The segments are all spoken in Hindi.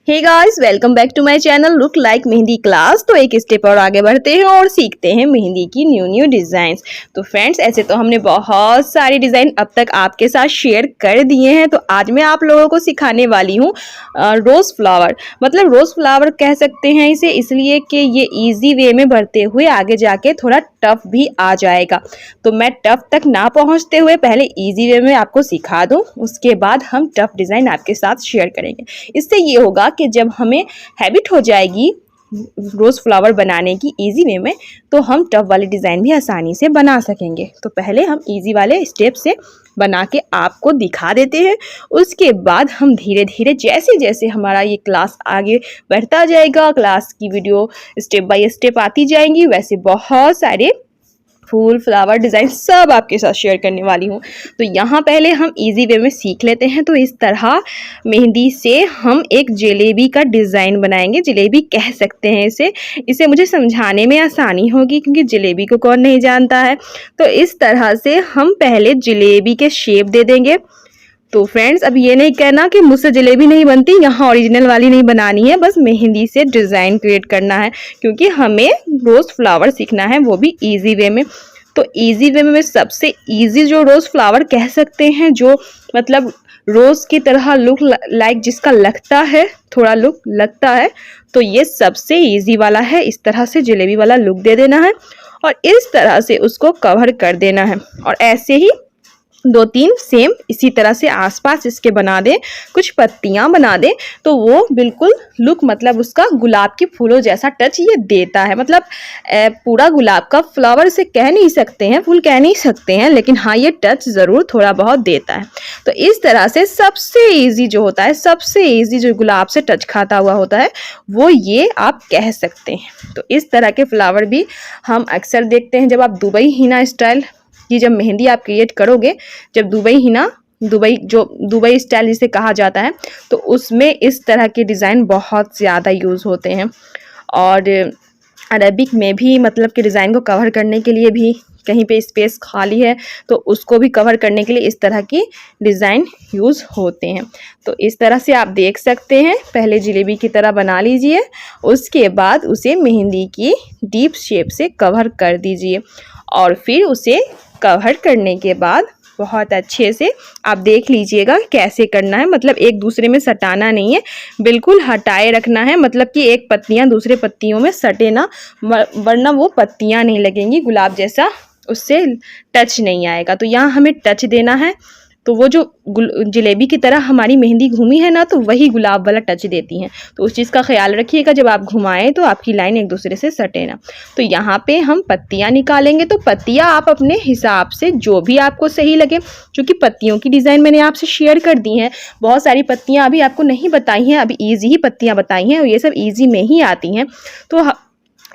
Hey guys, welcome back to my channel look like mehndi class. तो एक स्टेप और आगे बढ़ते हैं और सीखते हैं मेहंदी की न्यू डिजाइन्स। तो फ्रेंड्स, ऐसे तो हमने बहुत सारी डिजाइन अब तक आपके साथ शेयर कर दिए हैं। तो आज मैं आप लोगों को सिखाने वाली हूँ रोज फ्लावर। मतलब रोज फ्लावर कह सकते हैं इसे, इसलिए कि ये इजी वे में बढ़ते हुए आगे जाके थोड़ा टफ भी आ जाएगा। तो मैं टफ तक ना पहुँचते हुए पहले इजी वे में आपको सिखा दूँ, उसके बाद हम टफ डिजाइन आपके साथ शेयर करेंगे। इससे ये होगा कि जब हमें हैबिट हो जाएगी रोज़ फ्लावर बनाने की इजी वे में, तो हम टफ वाले डिज़ाइन भी आसानी से बना सकेंगे। तो पहले हम इजी वाले स्टेप से बना के आपको दिखा देते हैं। उसके बाद हम धीरे धीरे जैसे जैसे हमारा ये क्लास आगे बढ़ता जाएगा, क्लास की वीडियो स्टेप बाय स्टेप आती जाएंगी, वैसे बहुत सारे फूल फ्लावर डिज़ाइन सब आपके साथ शेयर करने वाली हूँ। तो यहाँ पहले हम इजी वे में सीख लेते हैं। तो इस तरह मेहंदी से हम एक जलेबी का डिज़ाइन बनाएंगे। जलेबी कह सकते हैं इसे मुझे समझाने में आसानी होगी, क्योंकि जलेबी को कौन नहीं जानता है। तो इस तरह से हम पहले जलेबी के शेप दे देंगे। तो फ्रेंड्स, अब ये नहीं कहना कि मुझसे जलेबी नहीं बनती, यहाँ ओरिजिनल वाली नहीं बनानी है, बस मेहंदी से डिज़ाइन क्रिएट करना है, क्योंकि हमें रोज़ फ्लावर सीखना है, वो भी इजी वे में। तो इजी वे में सबसे इजी जो रोज़ फ्लावर कह सकते हैं, जो मतलब रोज़ की तरह लुक लाइक जिसका लगता है, थोड़ा लुक लगता है, तो ये सबसे इजी वाला है। इस तरह से जलेबी वाला लुक दे देना है और इस तरह से उसको कवर कर देना है। और ऐसे ही दो तीन सेम इसी तरह से आसपास इसके बना दें, कुछ पत्तियां बना दें, तो वो बिल्कुल लुक मतलब उसका गुलाब के फूलों जैसा टच ये देता है। मतलब पूरा गुलाब का फ्लावर से कह नहीं सकते हैं, फूल कह नहीं सकते हैं, लेकिन हाँ, ये टच ज़रूर थोड़ा बहुत देता है। तो इस तरह से सबसे ईजी जो होता है, सबसे ईजी जो गुलाब से टच खाता हुआ होता है, वो ये आप कह सकते हैं। तो इस तरह के फ्लावर भी हम अक्सर देखते हैं। जब आप दुबई हिना स्टाइल कि जब मेहंदी आप क्रिएट करोगे, जब दुबई स्टाइल जिसे कहा जाता है, तो उसमें इस तरह के डिज़ाइन बहुत ज़्यादा यूज़ होते हैं। और अरबिक में भी मतलब कि डिज़ाइन को कवर करने के लिए भी कहीं पे स्पेस खाली है, तो उसको भी कवर करने के लिए इस तरह की डिज़ाइन यूज़ होते हैं। तो इस तरह से आप देख सकते हैं। पहले जलेबी की तरह बना लीजिए, उसके बाद उसे मेहंदी की डीप शेप से कवर कर दीजिए और फिर उसे कवर करने के बाद बहुत अच्छे से आप देख लीजिएगा कैसे करना है। मतलब एक दूसरे में सटाना नहीं है, बिल्कुल हटाए रखना है। मतलब कि एक पत्तियां दूसरे पत्तियों में सटे ना, वरना वो पत्तियां नहीं लगेंगी, गुलाब जैसा उससे टच नहीं आएगा। तो यहाँ हमें टच देना है। तो वो जो जलेबी की तरह हमारी मेहंदी घूमी है ना, तो वही गुलाब वाला टच देती हैं। तो उस चीज़ का ख्याल रखिएगा, जब आप घुमाएं तो आपकी लाइन एक दूसरे से सटे ना। तो यहाँ पे हम पत्तियाँ निकालेंगे। तो पत्तियाँ आप अपने हिसाब से जो भी आपको सही लगे, क्योंकि पत्तियों की डिज़ाइन मैंने आपसे शेयर कर दी हैं। बहुत सारी पत्तियाँ अभी आपको नहीं बताई हैं, अभी ईजी ही पत्तियाँ बताई हैं और ये सब ईजी में ही आती हैं। तो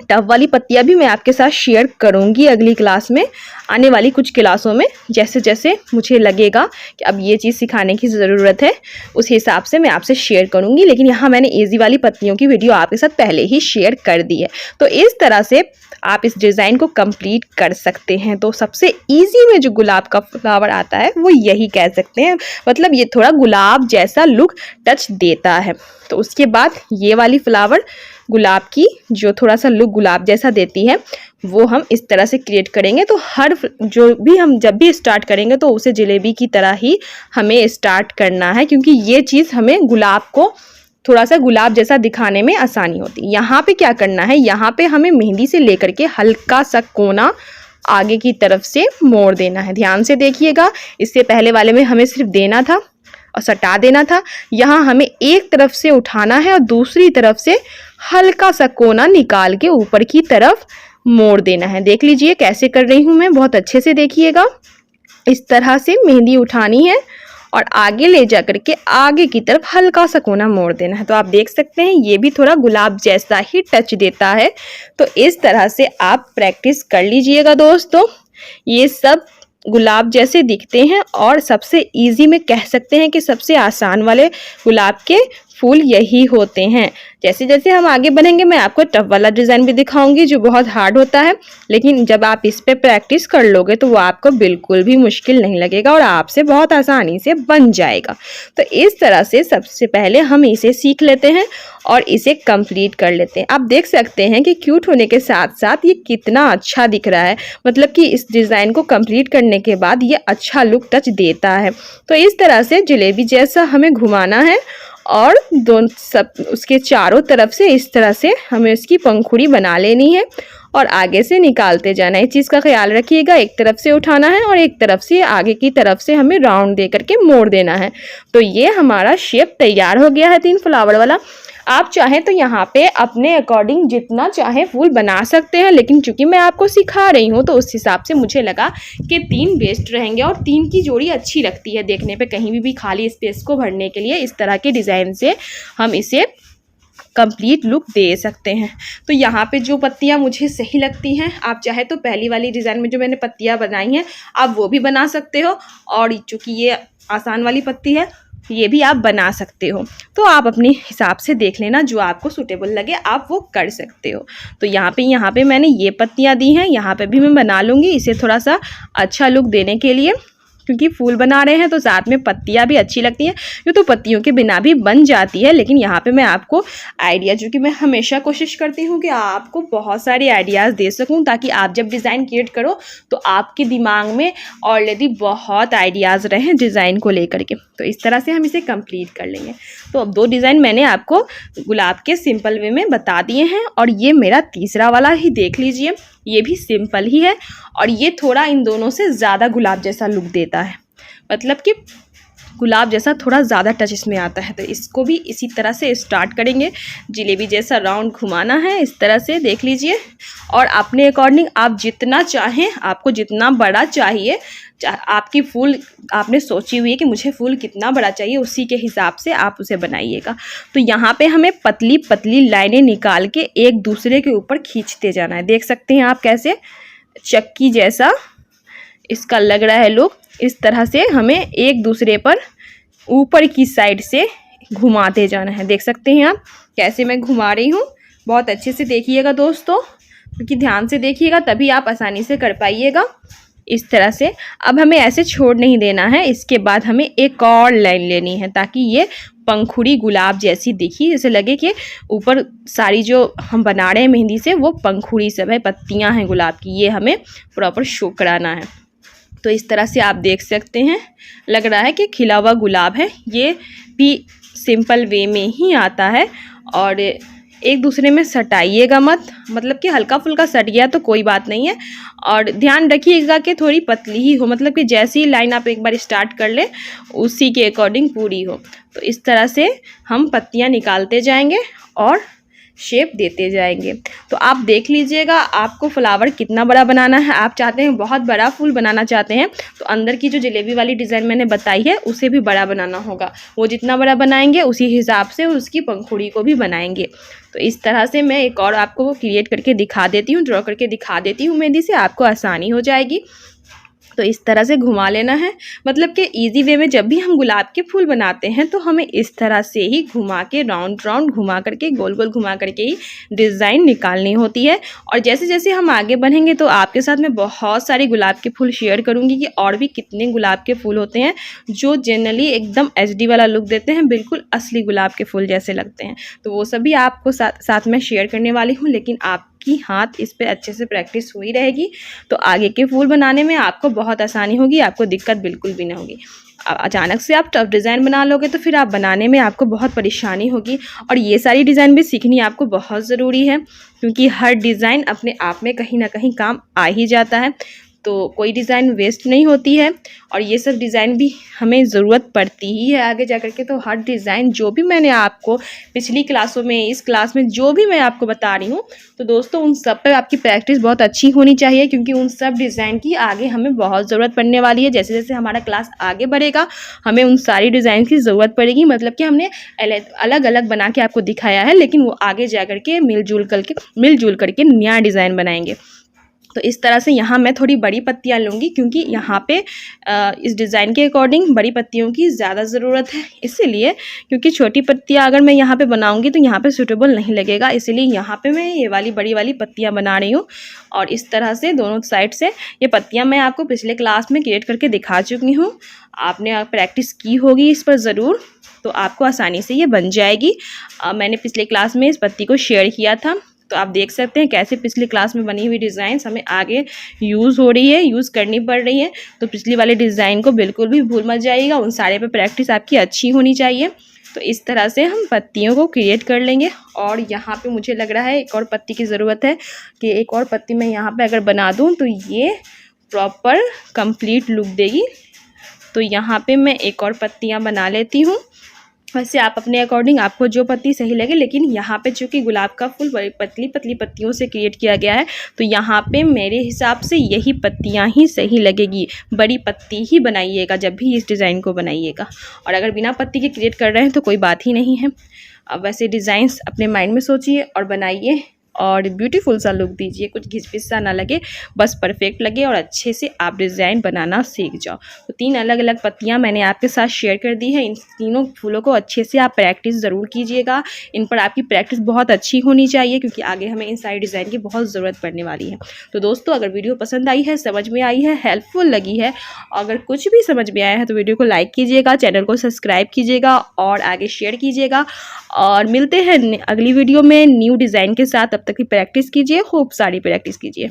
टफ वाली पत्तियां भी मैं आपके साथ शेयर करूंगी अगली क्लास में, आने वाली कुछ क्लासों में। जैसे जैसे मुझे लगेगा कि अब ये चीज़ सिखाने की ज़रूरत है, उस हिसाब से मैं आपसे शेयर करूंगी। लेकिन यहाँ मैंने इजी वाली पत्तियों की वीडियो आपके साथ पहले ही शेयर कर दी है। तो इस तरह से आप इस डिज़ाइन को कंप्लीट कर सकते हैं। तो सबसे इजी में जो गुलाब का फ्लावर आता है, वो यही कह सकते हैं। मतलब ये थोड़ा गुलाब जैसा लुक टच देता है। तो उसके बाद ये वाली फ्लावर गुलाब की जो थोड़ा सा लुक गुलाब जैसा देती है, वो हम इस तरह से क्रिएट करेंगे। तो हर जो भी हम जब भी स्टार्ट करेंगे, तो उसे जलेबी की तरह ही हमें स्टार्ट करना है, क्योंकि ये चीज़ हमें गुलाब को थोड़ा सा गुलाब जैसा दिखाने में आसानी होती है। यहाँ पे क्या करना है, यहाँ पे हमें मेहंदी से लेकर के हल्का सा कोना आगे की तरफ से मोड़ देना है। ध्यान से देखिएगा, इससे पहले वाले में हमें सिर्फ देना था और सटा देना था। यहाँ हमें एक तरफ से उठाना है और दूसरी तरफ से हल्का सा कोना निकाल के ऊपर की तरफ मोड़ देना है। देख लीजिए कैसे कर रही हूँ मैं, बहुत अच्छे से देखिएगा। इस तरह से मेहंदी उठानी है और आगे ले जा करके आगे की तरफ हल्का सा कोना मोड़ देना है। तो आप देख सकते हैं, ये भी थोड़ा गुलाब जैसा ही टच देता है। तो इस तरह से आप प्रैक्टिस कर लीजिएगा दोस्तों। ये सब गुलाब जैसे दिखते हैं और सबसे इजी में कह सकते हैं कि सबसे आसान वाले गुलाब के फूल यही होते हैं। जैसे जैसे हम आगे बढ़ेंगे मैं आपको टफ वाला डिज़ाइन भी दिखाऊंगी जो बहुत हार्ड होता है, लेकिन जब आप इस पे प्रैक्टिस कर लोगे तो वो आपको बिल्कुल भी मुश्किल नहीं लगेगा और आपसे बहुत आसानी से बन जाएगा। तो इस तरह से सबसे पहले हम इसे सीख लेते हैं और इसे कंप्लीट कर लेते हैं। आप देख सकते हैं कि क्यूट होने के साथ साथ ये कितना अच्छा दिख रहा है, मतलब कि इस डिज़ाइन को कंप्लीट करने के बाद ये अच्छा लुक टच देता है। तो इस तरह से जलेबी जैसा हमें घुमाना है और दोनों सब उसके चारों तरफ से इस तरह से हमें उसकी पंखुड़ी बना लेनी है और आगे से निकालते जाना है। इस चीज़ का ख्याल रखिएगा, एक तरफ से उठाना है और एक तरफ से आगे की तरफ से हमें राउंड दे करके मोड़ देना है। तो ये हमारा शेप तैयार हो गया है 3 फ्लावर वाला। आप चाहें तो यहाँ पे अपने अकॉर्डिंग जितना चाहे फूल बना सकते हैं, लेकिन चूंकि मैं आपको सिखा रही हूँ तो उस हिसाब से मुझे लगा कि 3 बेस्ट रहेंगे और 3 की जोड़ी अच्छी लगती है देखने पे। कहीं भी खाली स्पेस को भरने के लिए इस तरह के डिज़ाइन से हम इसे कंप्लीट लुक दे सकते हैं। तो यहाँ पे जो पत्तियाँ मुझे सही लगती हैं, आप चाहे तो पहली वाली डिज़ाइन में जो मैंने पत्तियाँ बनाई हैं आप वो भी बना सकते हो, और चूँकि ये आसान वाली पत्ती है ये भी आप बना सकते हो। तो आप अपने हिसाब से देख लेना, जो आपको सूटेबल लगे आप वो कर सकते हो। तो यहाँ पे मैंने ये पत्तियाँ दी हैं, यहाँ पे भी मैं बना लूँगी इसे थोड़ा सा अच्छा लुक देने के लिए, क्योंकि फूल बना रहे हैं तो साथ में पत्तियाँ भी अच्छी लगती हैं। यूँ तो पत्तियों के बिना भी बन जाती है, लेकिन यहाँ पे मैं आपको आइडिया, जो कि मैं हमेशा कोशिश करती हूँ कि आपको बहुत सारे आइडियाज़ दे सकूँ, ताकि आप जब डिज़ाइन क्रिएट करो तो आपके दिमाग में ऑलरेडी बहुत आइडियाज़ रहें डिज़ाइन को लेकर के। तो इस तरह से हम इसे कंप्लीट कर लेंगे। तो अब 2 डिज़ाइन मैंने आपको गुलाब के सिंपल वे में बता दिए हैं, और ये मेरा तीसरा वाला ही देख लीजिए, ये भी सिंपल ही है और ये थोड़ा इन दोनों से ज़्यादा गुलाब जैसा लुक देता है, मतलब कि गुलाब जैसा थोड़ा ज़्यादा टच इसमें आता है। तो इसको भी इसी तरह से स्टार्ट करेंगे, जलेबी जैसा राउंड घुमाना है इस तरह से, देख लीजिए। और अपने अकॉर्डिंग आप जितना चाहें, आपको जितना बड़ा चाहिए, आपकी फूल आपने सोची हुई है कि मुझे फूल कितना बड़ा चाहिए, उसी के हिसाब से आप उसे बनाइएगा। तो यहाँ पे हमें पतली पतली लाइनें निकाल के एक दूसरे के ऊपर खींचते जाना है। देख सकते हैं आप कैसे चक्की जैसा इसका लग रहा है लुक। इस तरह से हमें एक दूसरे पर ऊपर की साइड से घुमाते जाना है। देख सकते हैं आप कैसे मैं घुमा रही हूँ, बहुत अच्छे से देखिएगा दोस्तों, क्योंकि ध्यान से देखिएगा तभी आप आसानी से कर पाइएगा। इस तरह से अब हमें ऐसे छोड़ नहीं देना है, इसके बाद हमें एक और लाइन लेनी है ताकि ये पंखुड़ी गुलाब जैसी दिखी, जैसे लगे कि ऊपर सारी जो हम बना रहे हैं मेहंदी से वो पंखुड़ी सब है, पत्तियां हैं गुलाब की, ये हमें प्रॉपर शो कराना है। तो इस तरह से आप देख सकते हैं, लग रहा है कि खिला हुआ गुलाब है। ये भी सिंपल वे में ही आता है, और एक दूसरे में सटाइएगा मत, मतलब कि हल्का फुल्का सट गया तो कोई बात नहीं है, और ध्यान रखिएगा कि थोड़ी पतली ही हो, मतलब कि जैसी ही लाइन आप एक बार स्टार्ट कर ले उसी के अकॉर्डिंग पूरी हो। तो इस तरह से हम पत्तियां निकालते जाएंगे और शेप देते जाएंगे। तो आप देख लीजिएगा आपको फ्लावर कितना बड़ा बनाना है। आप चाहते हैं बहुत बड़ा फूल बनाना चाहते हैं तो अंदर की जो जलेबी वाली डिज़ाइन मैंने बताई है उसे भी बड़ा बनाना होगा। वो जितना बड़ा बनाएंगे उसी हिसाब से उसकी पंखुड़ी को भी बनाएंगे। तो इस तरह से मैं एक और आपको वो क्रिएट करके दिखा देती हूँ, ड्रॉ करके दिखा देती हूँ मेहंदी से, आपको आसानी हो जाएगी। तो इस तरह से घुमा लेना है, मतलब कि इजी वे में जब भी हम गुलाब के फूल बनाते हैं तो हमें इस तरह से ही घुमा के राउंड राउंड घुमा करके गोल गोल घुमा करके ही डिज़ाइन निकालनी होती है। और जैसे जैसे हम आगे बढ़ेंगे तो आपके साथ मैं बहुत सारे गुलाब के फूल शेयर करूंगी कि और भी कितने गुलाब के फूल होते हैं जो जनरली एकदम एचडी वाला लुक देते हैं, बिल्कुल असली गुलाब के फूल जैसे लगते हैं। तो वो सभी आपको साथ में शेयर करने वाली हूँ, लेकिन आपकी हाथ इस पर अच्छे से प्रैक्टिस हुई रहेगी तो आगे के फूल बनाने में आपको बहुत आसानी होगी, आपको दिक्कत बिल्कुल भी ना होगी। अचानक से आप टफ डिज़ाइन बना लोगे तो फिर आप बनाने में आपको बहुत परेशानी होगी। और ये सारी डिज़ाइन भी सीखनी आपको बहुत ज़रूरी है, क्योंकि हर डिज़ाइन अपने आप में कहीं ना कहीं काम आ ही जाता है, तो कोई डिज़ाइन वेस्ट नहीं होती है। और ये सब डिज़ाइन भी हमें ज़रूरत पड़ती ही है आगे जा कर के। तो हर डिज़ाइन जो भी मैंने आपको पिछली क्लासों में, इस क्लास में जो भी मैं आपको बता रही हूँ, तो दोस्तों उन सब पे आपकी प्रैक्टिस बहुत अच्छी होनी चाहिए, क्योंकि उन सब डिज़ाइन की आगे हमें बहुत ज़रूरत पड़ने वाली है। जैसे जैसे हमारा क्लास आगे बढ़ेगा हमें उन सारी डिज़ाइन की ज़रूरत पड़ेगी। मतलब कि हमने अलग अलग बना के आपको दिखाया है, लेकिन वो आगे जा कर के मिलजुल करके नया डिज़ाइन बनाएंगे। तो इस तरह से यहाँ मैं थोड़ी बड़ी पत्तियाँ लूँगी, क्योंकि यहाँ पे इस डिज़ाइन के अकॉर्डिंग बड़ी पत्तियों की ज़्यादा ज़रूरत है, इसीलिए। क्योंकि छोटी पत्तियाँ अगर मैं यहाँ पे बनाऊँगी तो यहाँ पे सूटेबल नहीं लगेगा, इसीलिए यहाँ पे मैं ये वाली बड़ी वाली पत्तियाँ बना रही हूँ। और इस तरह से दोनों साइड से ये पत्तियाँ मैं आपको पिछले क्लास में क्रिएट करके दिखा चुकी हूँ। आपने प्रैक्टिस की होगी इस पर ज़रूर, तो आपको आसानी से ये बन जाएगी। मैंने पिछले क्लास में इस पत्ती को शेयर किया था, तो आप देख सकते हैं कैसे पिछली क्लास में बनी हुई डिज़ाइंस हमें आगे यूज़ हो रही है, यूज़ करनी पड़ रही है। तो पिछली वाले डिज़ाइन को बिल्कुल भी भूल मत जाइएगा, उन सारे पे प्रैक्टिस आपकी अच्छी होनी चाहिए। तो इस तरह से हम पत्तियों को क्रिएट कर लेंगे। और यहाँ पे मुझे लग रहा है एक और पत्ती की ज़रूरत है, कि एक और पत्ती मैं यहाँ पे अगर बना दूँ तो ये प्रॉपर कंप्लीट लुक देगी। तो यहाँ पे मैं एक और पत्तियाँ बना लेती हूँ। वैसे आप अपने अकॉर्डिंग आपको जो पत्ती सही लगे, लेकिन यहाँ पे चूँकि गुलाब का फूल बड़ी पतली पतली पत्तियों से क्रिएट किया गया है, तो यहाँ पे मेरे हिसाब से यही पत्तियाँ ही सही लगेगी। बड़ी पत्ती ही बनाइएगा जब भी इस डिज़ाइन को बनाइएगा, और अगर बिना पत्ती के क्रिएट कर रहे हैं तो कोई बात ही नहीं है। अब वैसे डिज़ाइंस अपने माइंड में सोचिए और बनाइए, और ब्यूटीफुल सा लुक दीजिए, कुछ घिस-पिस सा ना लगे, बस परफेक्ट लगे और अच्छे से आप डिज़ाइन बनाना सीख जाओ। तो 3 अलग-अलग पत्तियाँ मैंने आपके साथ शेयर कर दी है। इन तीनों फूलों को अच्छे से आप प्रैक्टिस ज़रूर कीजिएगा। इन पर आपकी प्रैक्टिस बहुत अच्छी होनी चाहिए, क्योंकि आगे हमें इन सारी डिज़ाइन की बहुत ज़रूरत पड़ने वाली है। तो दोस्तों, अगर वीडियो पसंद आई है, समझ में आई है, हेल्पफुल लगी है, अगर कुछ भी समझ में आया है तो वीडियो को लाइक कीजिएगा, चैनल को सब्सक्राइब कीजिएगा और आगे शेयर कीजिएगा। और मिलते हैं अगली वीडियो में न्यू डिज़ाइन के साथ। तब तक की प्रैक्टिस कीजिए, खूब सारी प्रैक्टिस कीजिए।